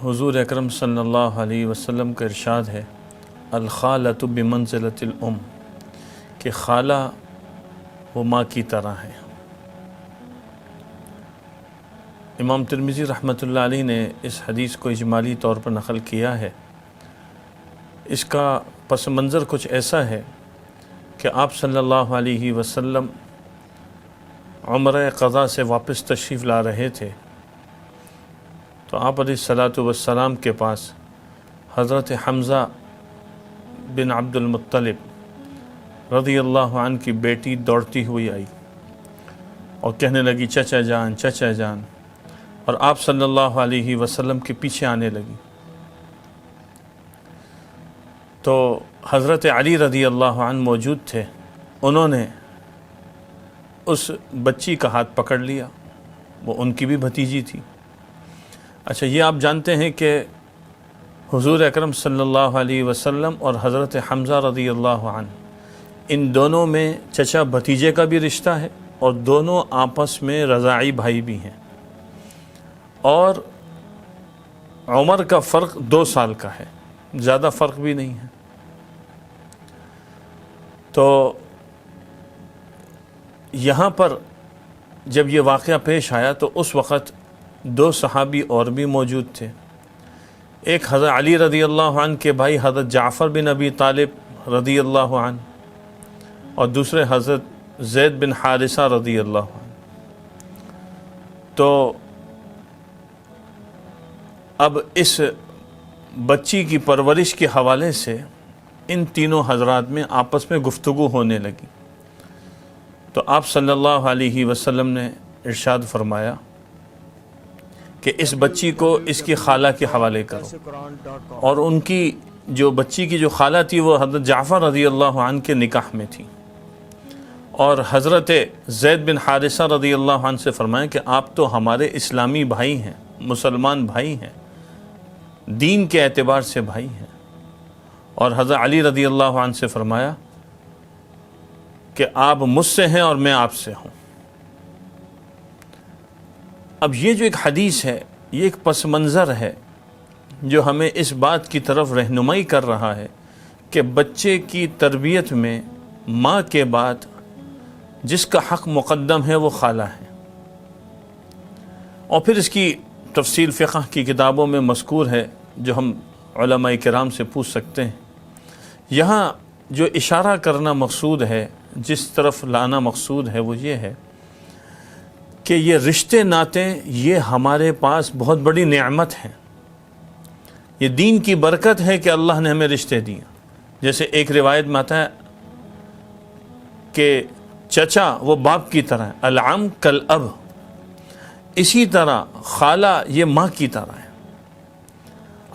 حضور اکرم صلی اللہ علیہ وسلم کا ارشاد ہے الخالۃ بمنزلۃ الام، کہ خالہ وہ ماں کی طرح ہے۔ امام ترمذی رحمۃ اللہ علیہ نے اس حدیث کو اجمالی طور پر نقل کیا ہے۔ اس کا پس منظر کچھ ایسا ہے کہ آپ صلی اللہ علیہ وسلم عمرہ قضا سے واپس تشریف لا رہے تھے، تو آپ علیہ الصلاۃ والسلام کے پاس حضرت حمزہ بن عبد المطلب رضی اللہ عنہ کی بیٹی دوڑتی ہوئی آئی اور کہنے لگی چچا جان چچا جان، اور آپ صلی اللہ علیہ وسلم کے پیچھے آنے لگی۔ تو حضرت علی رضی اللہ عنہ موجود تھے، انہوں نے اس بچی کا ہاتھ پکڑ لیا، وہ ان کی بھی بھتیجی تھی۔ اچھا، یہ آپ جانتے ہیں کہ حضور اکرم صلی اللہ علیہ وسلم اور حضرت حمزہ رضی اللہ عنہ، ان دونوں میں چچا بھتیجے کا بھی رشتہ ہے اور دونوں آپس میں رضاعی بھائی بھی ہیں، اور عمر کا فرق 2 سال کا ہے، زیادہ فرق بھی نہیں ہے۔ تو یہاں پر جب یہ واقعہ پیش آیا تو اس وقت 2 صحابی اور بھی موجود تھے، ایک حضرت علی رضی اللہ عنہ کے بھائی حضرت جعفر بن ابی طالب رضی اللہ عنہ، اور دوسرے حضرت زید بن حارثہ رضی اللہ عنہ۔ تو اب اس بچی کی پرورش کے حوالے سے ان تینوں حضرات میں آپس میں گفتگو ہونے لگی، تو آپ صلی اللہ علیہ وسلم نے ارشاد فرمایا کہ اس بچی کو اس کی خالہ کے حوالے کرو، اور ان کی جو بچی کی جو خالہ تھی وہ حضرت جعفر رضی اللہ عنہ کے نکاح میں تھی، اور حضرت زید بن حارثہ رضی اللہ عنہ سے فرمایا کہ آپ تو ہمارے اسلامی بھائی ہیں، مسلمان بھائی ہیں، دین کے اعتبار سے بھائی ہیں، اور حضرت علی رضی اللہ عنہ سے فرمایا کہ آپ مجھ سے ہیں اور میں آپ سے ہوں۔ اب یہ جو ایک حدیث ہے، یہ ایک پس منظر ہے جو ہمیں اس بات کی طرف رہنمائی کر رہا ہے کہ بچے کی تربیت میں ماں کے بعد جس کا حق مقدم ہے وہ خالہ ہے، اور پھر اس کی تفصیل فقہ کی کتابوں میں مذکور ہے جو ہم علماء کرام سے پوچھ سکتے ہیں۔ یہاں جو اشارہ کرنا مقصود ہے، جس طرف لانا مقصود ہے، وہ یہ ہے کہ یہ رشتے ناتے یہ ہمارے پاس بہت بڑی نعمت ہیں، یہ دین کی برکت ہے کہ اللہ نے ہمیں رشتے دیے۔ جیسے ایک روایت میں آتا ہے کہ چچا وہ باپ کی طرح ہے، العم کالاب، اسی طرح خالہ یہ ماں کی طرح ہے۔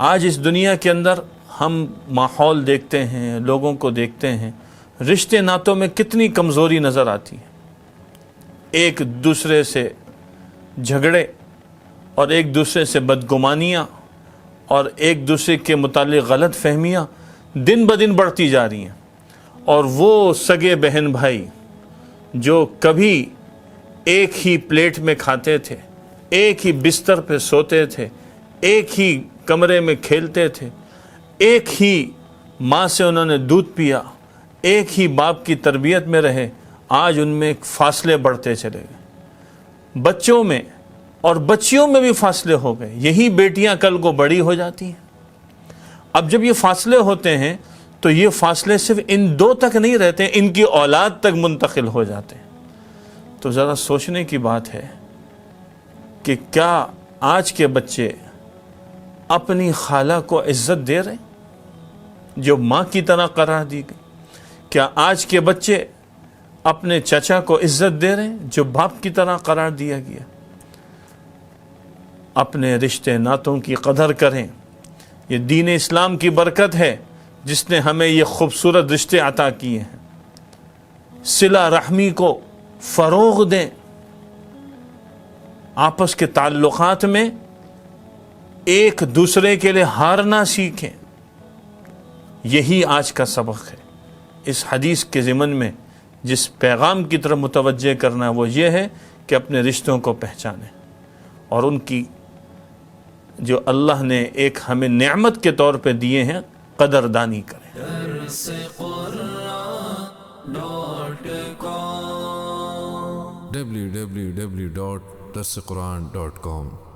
آج اس دنیا کے اندر ہم ماحول دیکھتے ہیں، لوگوں کو دیکھتے ہیں، رشتے ناتوں میں کتنی کمزوری نظر آتی ہے، ایک دوسرے سے جھگڑے اور ایک دوسرے سے بدگمانیاں اور ایک دوسرے کے متعلق غلط فہمیاں دن بدن بڑھتی جا رہی ہیں، اور وہ سگے بہن بھائی جو کبھی ایک ہی پلیٹ میں کھاتے تھے، ایک ہی بستر پہ سوتے تھے، ایک ہی کمرے میں کھیلتے تھے، ایک ہی ماں سے انہوں نے دودھ پیا، ایک ہی باپ کی تربیت میں رہے، آج ان میں فاصلے بڑھتے چلے گئے، بچوں میں اور بچیوں میں بھی فاصلے ہو گئے۔ یہی بیٹیاں کل کو بڑی ہو جاتی ہیں۔ اب جب یہ فاصلے ہوتے ہیں تو یہ فاصلے صرف ان 2 تک نہیں رہتے، ان کی اولاد تک منتقل ہو جاتے ہیں۔ تو ذرا سوچنے کی بات ہے کہ کیا آج کے بچے اپنی خالہ کو عزت دے رہے ہیں جو ماں کی طرح قرار دی گئی؟ کیا آج کے بچے اپنے چچا کو عزت دے رہے ہیں جو باپ کی طرح قرار دیا گیا؟ اپنے رشتے ناتوں کی قدر کریں، یہ دین اسلام کی برکت ہے جس نے ہمیں یہ خوبصورت رشتے عطا کیے ہیں۔ صلہ رحمی کو فروغ دیں، آپس کے تعلقات میں ایک دوسرے کے لیے ہارنا سیکھیں، یہی آج کا سبق ہے۔ اس حدیث کے ضمن میں جس پیغام کی طرف متوجہ کرنا وہ یہ ہے کہ اپنے رشتوں کو پہچانیں اور ان کی جو اللہ نے ایک ہمیں نعمت کے طور پہ دیے ہیں قدردانی کریں۔ www.darsequran.com